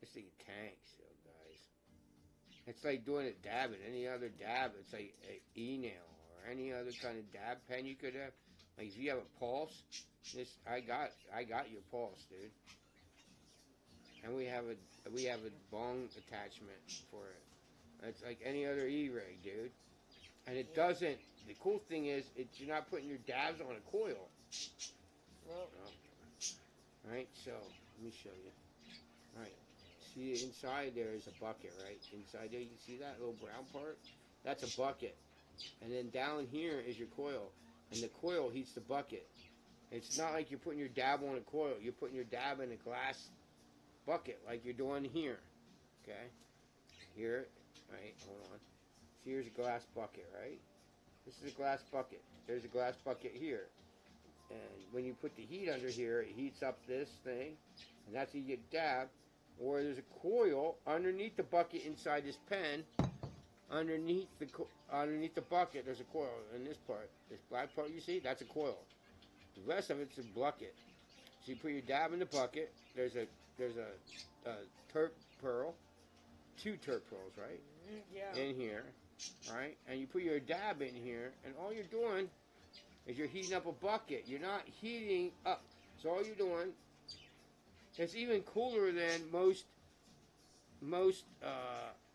This thing tanks, though, guys. It's like doing a dab at any other dab. It's like an e-nail or any other kind of dab pen you could have. Like if you have a pulse, I got your pulse, dude. And we have a bong attachment for it. It's like any other E-ray, dude. And it doesn't. The cool thing is, you're not putting your dabs on a coil. Nope. Oh. Right. So let me show you. All right. See inside there is a bucket, right? Inside there, you can see that little brown part. That's a bucket. And then down here is your coil. And the coil heats the bucket. It's not like you're putting your dab on a coil. You're putting your dab in a glass bucket like you're doing here. Okay? Here, right? Hold on. So here's a glass bucket, right? This is a glass bucket. There's a glass bucket here. And when you put the heat under here, it heats up this thing. And that's how you get dab. Or there's a coil underneath the bucket inside this pen. Underneath the bucket, there's a coil in this part. This black part you see, that's a coil. The rest of it's a bucket. So you put your dab in the bucket. There's a terp pearl, 2 terp pearls, right? Yeah. In here, right? And you put your dab in here, and all you're doing is you're heating up a bucket. You're not heating up. So all you're doing, it's even cooler than most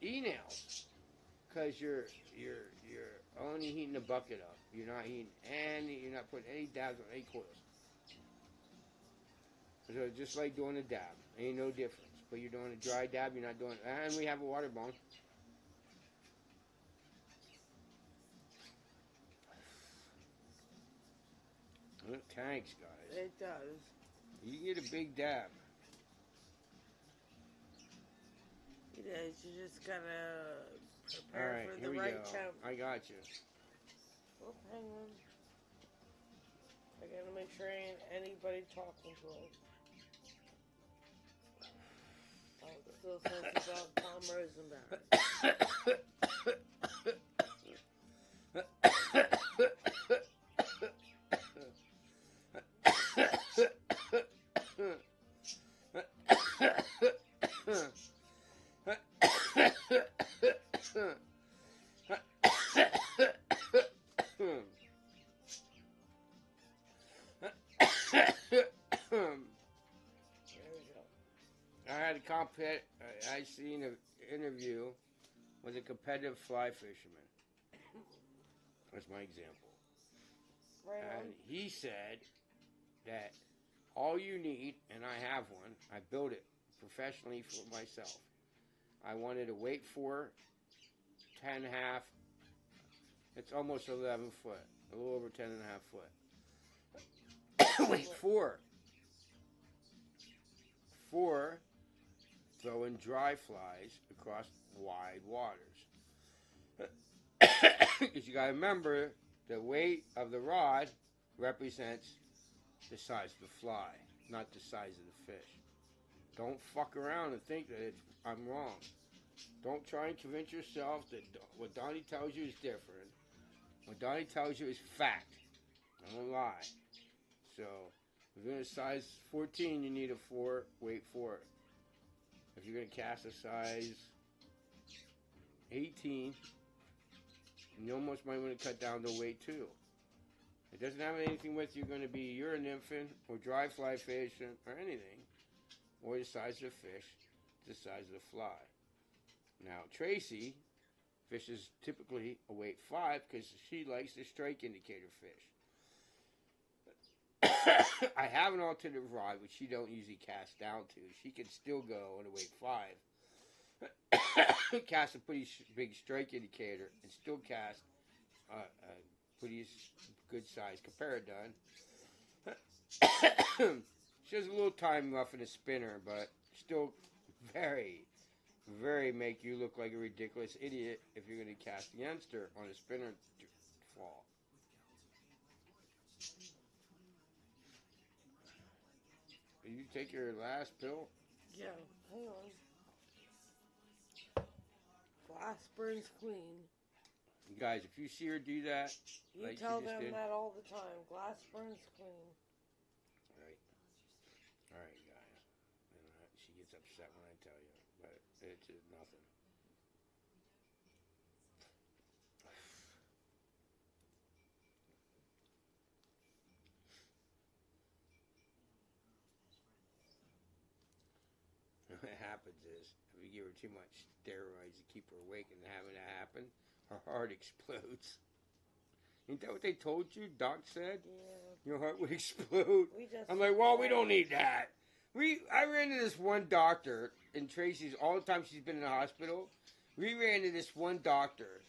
e-nails. Because you're only heating the bucket up. You're not putting any dabs on any coils. So just like doing a dab. Ain't no difference. But you're doing a dry dab, you're not doing it. And we have a water bong. It tanks, guys. It does. You get a big dab. It is. You just gotta prepare for the here we right go. temp. I got you. Oh, hang on. I gotta make sure ain't anybody talking to us. Oh, it still says about Tom Rosenberg. I had I seen an interview with a competitive fly fisherman. That's my example. Right on. And he said that all you need, and I have one, I built it professionally for myself. I wanted a weight 4, 10.5. It's almost 11 foot, a little over 10.5 foot. Weight 4. 4 throwing dry flies across wide waters. Because you gotta remember, the weight of the rod represents the size of the fly, not the size of the fish. Don't fuck around and think that I'm wrong. Don't try and convince yourself that what Donnie tells you is different. What Donnie tells you is fact. I don't lie. So, if you're in a size 14, you need a 4, weight 4. If you're going to cast a size 18, you almost might want to cut down to weight 2. It doesn't have anything with you're going to be, you're an infant, or dry fly fishing, or anything. Or the size of the fish, the size of the fly. Now, Tracy fishes typically a weight 5 because she likes the strike indicator fish. I have an alternative rod, which she don't usually cast down to. She can still go on a weight 5. Cast a pretty big strike indicator and still cast a pretty good size comparadon. She has a little time left in a spinner, but still very, very make you look like a ridiculous idiot if you're going to cast against her on a spinner fall. Did you take your last pill? Yeah, hang on. Glass burns clean. You guys, if you see her do that, You like tell she just them did. that all the time. Glass burns clean. All right, guys. And she gets upset when I tell you, but it's nothing. What happens is, if you give her too much steroids to keep her awake and having that happen, her heart explodes. Ain't that what they told you? Doc said? Yeah. Your heart would explode. I'm like, well, we don't need that. I ran into this one doctor, and Tracy's, all the time she's been in the hospital, we ran into this one doctor,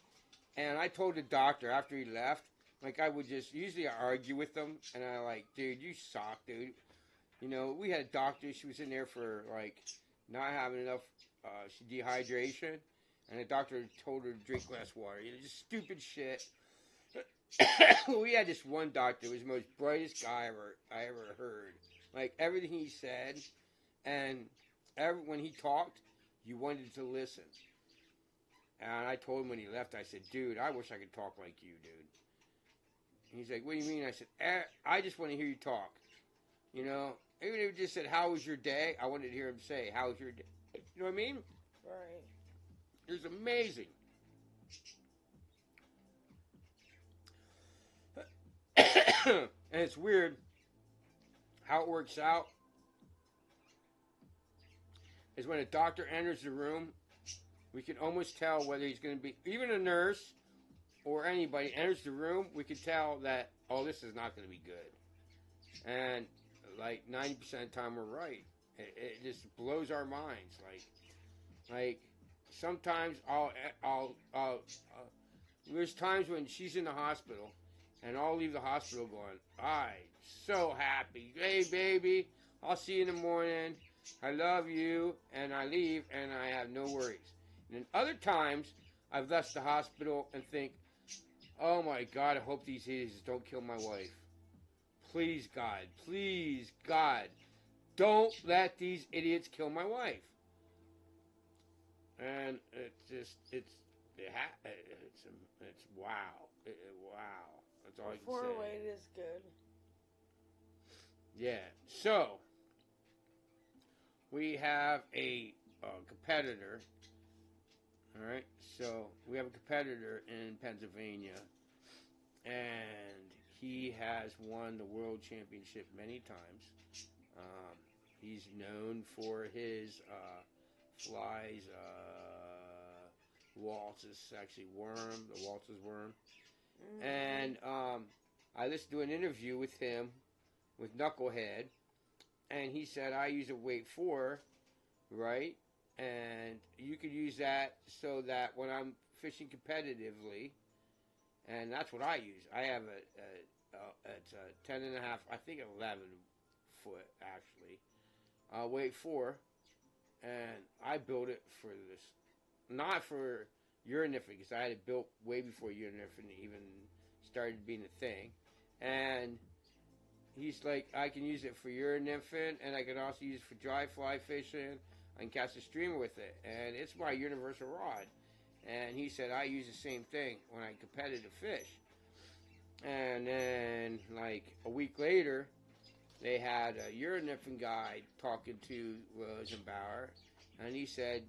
and I told the doctor after he left, like I would just, usually I argue with him, and I like, dude, you suck, dude. You know, we had a doctor, she was in there for like, not having enough dehydration, and the doctor told her to drink less water. You know, just stupid shit. We had this one doctor who was the most brightest guy I ever heard. Like, everything he said, and when he talked, you wanted to listen. And I told him when he left, I said, dude, I wish I could talk like you, dude. And he's like, what do you mean? I said, I just want to hear you talk. You know, even if he just said, how was your day? I wanted to hear him say, how was your day? You know what I mean? Right. It was amazing. And it's weird how it works out is when a doctor enters the room, we can almost tell whether he's going to be, even a nurse or anybody enters the room, we can tell that, oh, this is not going to be good. And like 90% of the time we're right. It just blows our minds. Like sometimes there's times when she's in the hospital and I'll leave the hospital going, I'm so happy. Hey, baby, I'll see you in the morning. I love you. And I leave and I have no worries. And then other times I've left the hospital and think, oh my God, I hope these idiots don't kill my wife. please God, don't let these idiots kill my wife. And it's wow. Wow. That's all I can say. 408 is good. Yeah. So, we have a competitor. All right. So, we have a competitor in Pennsylvania. And he has won the world championship many times. He's known for his flies, waltzes, actually the waltzes worm. Mm-hmm. And I listened to an interview with him, with Knucklehead, and he said, I use a weight 4, right? And you could use that so that when I'm fishing competitively, and that's what I use. I have it's a 10 and a half, I think 11 foot actually, weight 4, and I built it for this, not for uriniffing, because I had it built way before uriniffing even started being a thing. And he's like, I can use it for uriniffing, and I can also use it for dry fly fishing. I can cast a streamer with it, and it's my universal rod. And he said, I use the same thing when I competitive fish. And then, like, a week later, they had a uriniffing guy talking to Rosenbauer, and he said,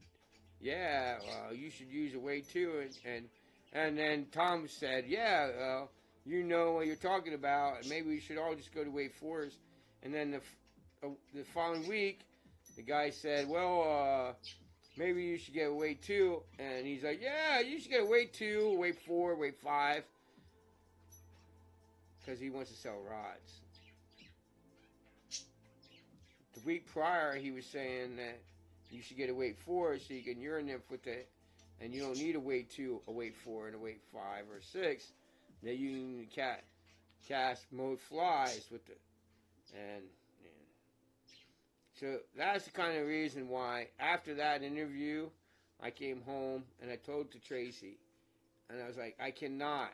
yeah, you should use a weight too. And then Tom said, yeah, you know what you're talking about, and maybe we should all just go to weight 4s. And then the following week, the guy said, well, maybe you should get a weight 2. And he's like, yeah, you should get a weight 2, weight 4, weight 5. Because he wants to sell rods. The week prior, he was saying that you should get a weight 4 so you can uriniff with it. And you don't need a weight 2, a weight 4, and a weight 5 or 6. That you can cast most flies with it. And so that's the kind of reason why after that interview, I came home and I told to Tracy, and I was like, I cannot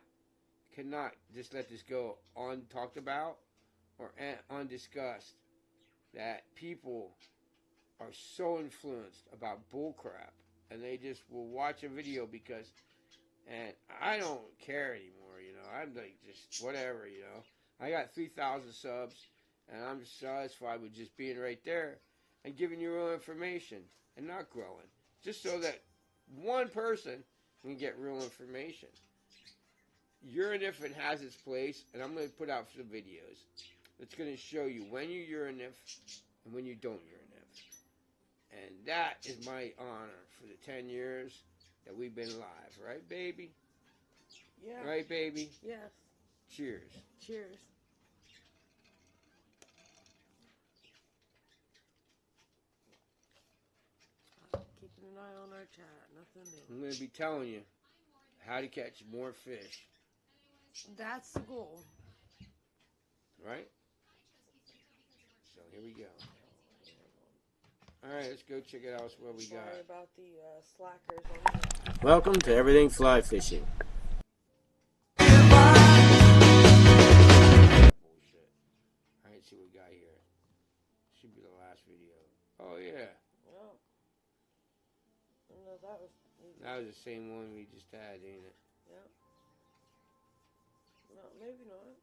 just let this go untalked about or undiscussed. That people are so influenced about bullcrap, and they just will watch a video because, and I don't care anymore, you know. I'm like, just whatever, you know. I got 3,000 subs, and I'm satisfied with just being right there and giving you real information and not growing. Just so that one person can get real information. Uriniffing has its place, and I'm going to put out some videos that's going to show you when you uriniff and when you don't uriniff. And that is my honor for the 10 years that we've been live. Right, baby? Yeah. Right, baby? Yes. Cheers. Cheers. Keeping an eye on our chat. Nothing new. I'm going to be telling you how to catch more fish. That's the goal. Right? So here we go. Alright, let's go check it out. What we got. Sorry about the slackers. Welcome to Everything Fly Fishing. Bullshit. Alright, see what we got here. Should be the last video. Oh yeah. Oh. No, that was easy. That was the same one we just had, ain't it? Yep. No, maybe not.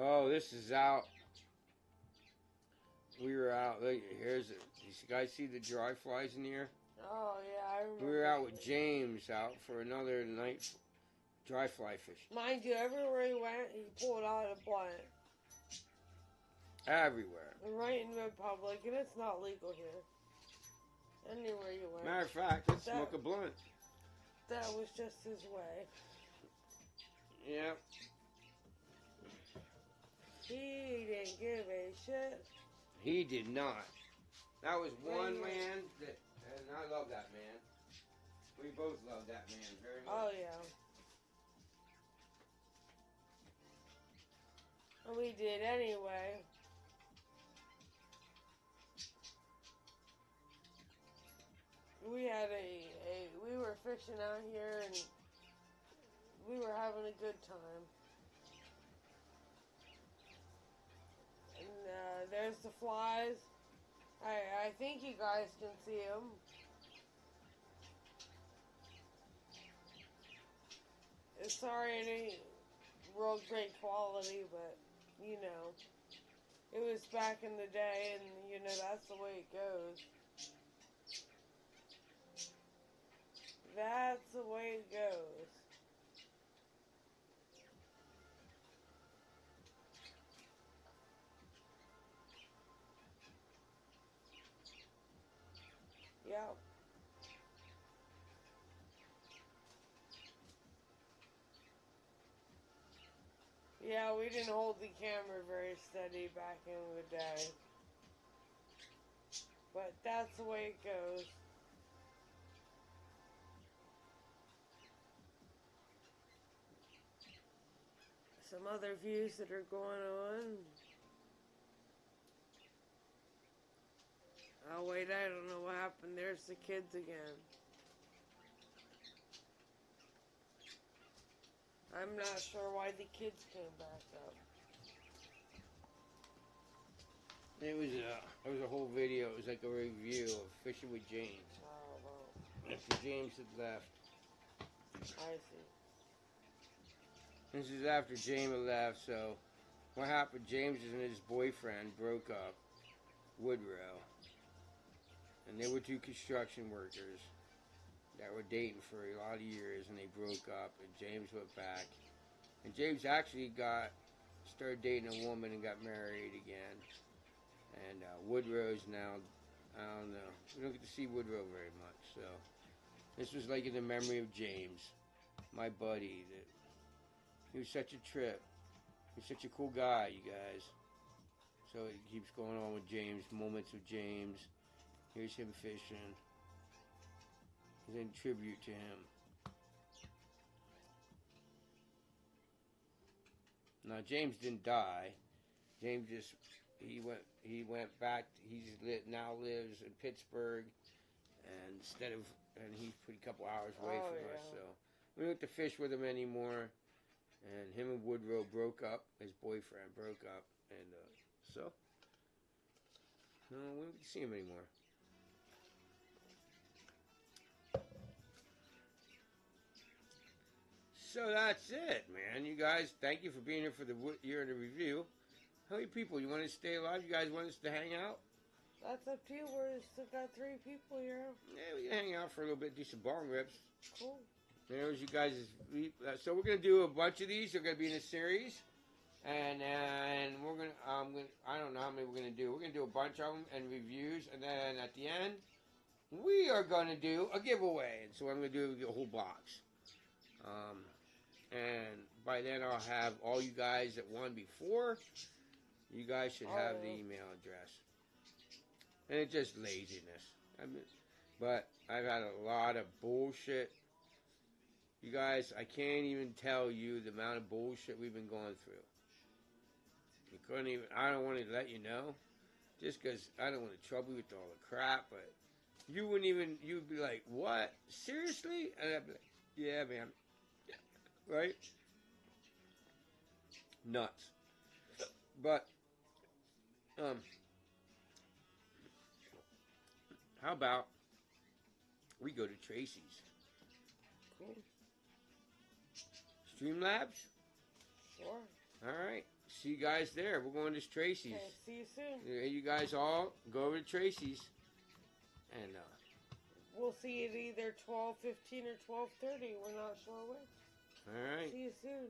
Oh, this is out. We were out. Look, here's it. You guys see the dry flies in here? Oh, yeah, I remember. We were out with James out for another night dry fly fishing. Mind you, everywhere he went, he pulled out a blunt. Everywhere. Right in the public, and it's not legal here. Anywhere you went. Matter of fact, let's smoke a blunt. That was just his way. Yeah. He didn't give a shit. He did not. That was one man that, and I love that man. We both love that man very much. Oh, yeah. We did anyway. We had we were fishing out here and we were having a good time. And there's the flies. I think you guys can see them. Sorry it ain't real great quality, but you know, it was back in the day, and you know, that's the way it goes. That's the way it goes. Yep. Yeah, we didn't hold the camera very steady back in the day. But that's the way it goes. Some other views that are going on. Oh wait, I don't know what happened. There's the kids again. I'm not sure why the kids came back up. It was a whole video. It was like a review of fishing with James. Oh, well. After James had left. I see. This is after James had left, so what happened, James and his boyfriend broke up, Woodrow. And they were two construction workers that were dating for a lot of years, and they broke up, and James went back. And James actually started dating a woman and got married again. And Woodrow's now, I don't know, we don't get to see Woodrow very much, so this was like in the memory of James, my buddy. He was such a trip. He's such a cool guy, you guys. So it keeps going on with James, moments with James. Here's him fishing. He's in tribute to him. Now James didn't die. James just he went back. Now lives in Pittsburgh, and he's a couple hours away from us. So we don't get to fish with him anymore. And him and Woodrow broke up. His boyfriend broke up, and so no, we don't get to see him anymore. So that's it, man. You guys, thank you for being here for the year in the review. How many people? You want to stay alive? You guys want us to hang out? That's up to you. We're still got 3 people here. Yeah, we can hang out for a little bit, do some bong rips. Cool. There's you guys. So we're gonna do a bunch of these. They're gonna be in a series, and we're gonna. I don't know how many we're gonna do. We're gonna do a bunch of them and reviews, and then at the end, we are gonna do a giveaway. And so I'm gonna do a whole box. And by then I'll have all you guys that won before. You guys should have the email address. And it's just laziness. But I've had a lot of bullshit. You guys, I can't even tell you the amount of bullshit we've been going through. You couldn't even, I don't want to let you know. Just because I don't want to trouble you with all the crap. But you wouldn't even, you'd be like, what? Seriously? And I'd be like, yeah, man. Right? Nuts. But, how about we go to TRACYS? Cool. Streamlabs? Sure. Alright. See you guys there. We're going to TRACYS. Okay, see you soon. You guys all go over to TRACYS. And, we'll see it either 12:15 or 12:30. We're not sure which. alright. See you soon.